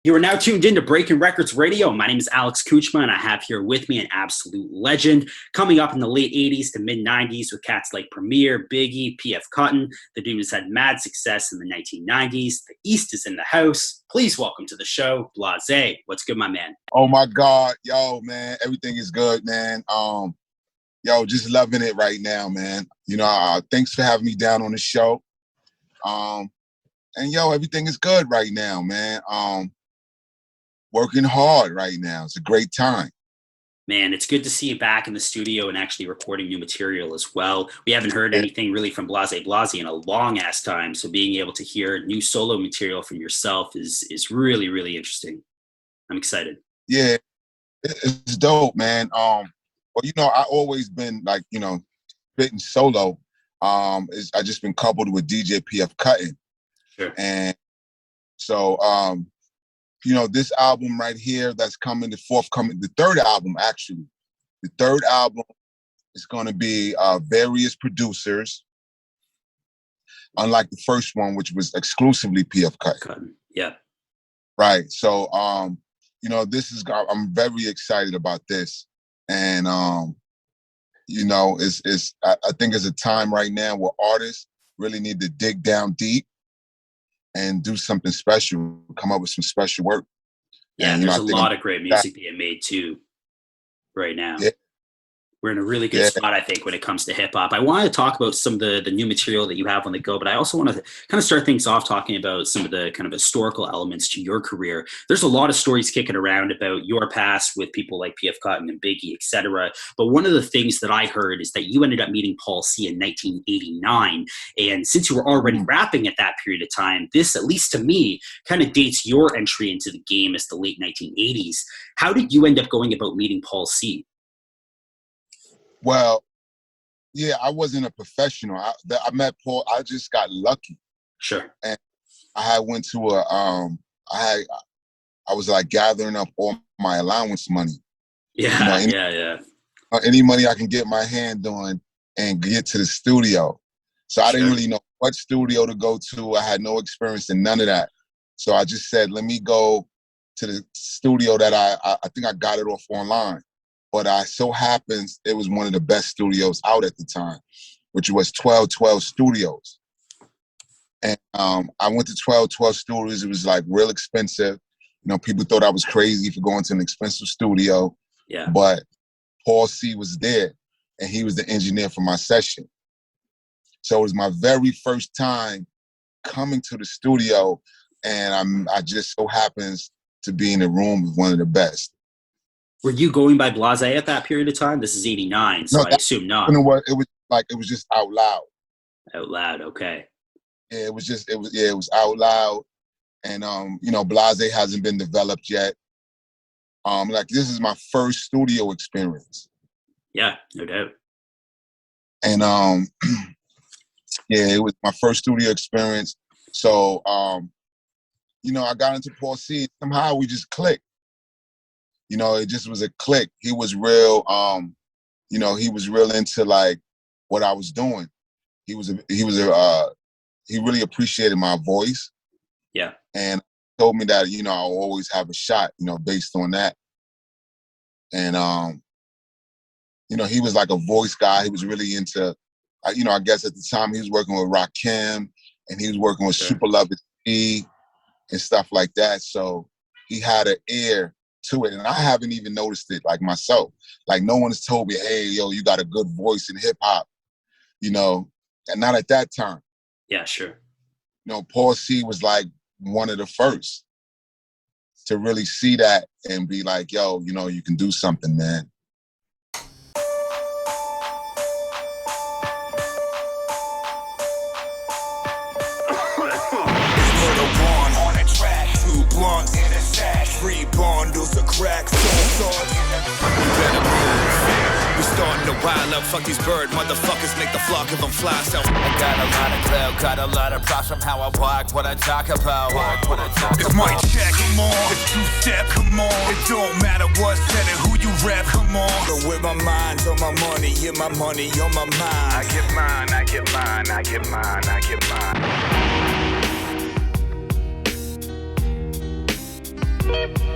You are now tuned in to Breaking Records Radio. My name is Alex Kuchma, and I have here with me an absolute legend coming up in the late 80s to mid 90s with cats like Premier, Biggie, P.F. Cotton. The dude has had mad success in the 1990s. The East is in the house. Please welcome to the show, Blahzay. What's good, my man? Oh my God. Yo, man, everything is good, man. Yo, just loving it right now, man. Thanks for having me down on the show. And yo, everything is good right now, man. Working hard right now. It's a great time. Man, it's good to see you back in the studio and actually recording new material as well. We haven't heard anything really from Blahzay in a long ass time. So being able to hear new solo material from yourself is really, really interesting. I'm excited. Yeah, it's dope, man. I always been like, spitting solo. I just been coupled with DJ P.F. Cutting. Sure. And so, this album right here that's coming, the third album, actually. The third album is going to be various producers, unlike the first one, which was exclusively P.F. Cutting. Yeah. Right. So, I'm very excited about this. And, I think it's a time right now where artists really need to dig down deep and do something special, come up with some special work. Yeah, and there's a lot of great music being made too right now. Yeah. We're in a really good spot, I think, when it comes to hip hop. I wanted to talk about some of the new material that you have on the go, but I also want to kind of start things off talking about some of the kind of historical elements to your career. There's a lot of stories kicking around about your past with people like P.F. Cotton and Biggie, etc. But one of the things that I heard is that you ended up meeting Paul C in 1989. And since you were already rapping at that period of time, this, at least to me, kind of dates your entry into the game as the late 1980s. How did you end up going about meeting Paul C? Well, yeah, I wasn't a professional. I met Paul. I just got lucky. Sure. And I went to I was like gathering up all my allowance money. Yeah, any money I can get my hand on and get to the studio. So I didn't really know what studio to go to. I had no experience in none of that. So I just said, let me go to the studio that I think I got it off online. But so happens it was one of the best studios out at the time, which was 1212 Studios. And I went to 1212 Studios. It was like real expensive. People thought I was crazy for going to an expensive studio. Yeah. But Paul C was there, and he was the engineer for my session. So it was my very first time coming to the studio, and I just so happens to be in the room with one of the best. Were you going by Blahzay at that period of time? This is 89, so I assume not. It was just out loud. Out loud, okay. Yeah, it was out loud. And Blahzay hasn't been developed yet. This is my first studio experience. Yeah, no doubt. And it was my first studio experience. So I got into Paul C. Somehow we just clicked. It just was a click. He was real, he was real into like what I was doing. He really appreciated my voice. Yeah. And told me that, I'll always have a shot, based on that. And, he was like a voice guy. He was really into, I guess at the time he was working with Rakim and he was working with Super Love E and stuff like that. So he had an ear to it, and I haven't even noticed it like myself. Like no one has told me, hey, yo, you got a good voice in hip hop, and not at that time. Yeah, sure. Paul C was like one of the first to really see that and be like, yo, you can do something, man. Three bundles of crack, we better move. We starting to wild up, fuck these bird motherfuckers, make the flock of them fly. So I got a lot of clout, got a lot of props from how I walk, what I talk about. It's my check, come on. It's two-step, come on. It don't matter what's said and who you rap, come on. But with my mind's on my money, yeah, my money on my mind. I get mine, I get mine, I get mine, I get mine. Peace.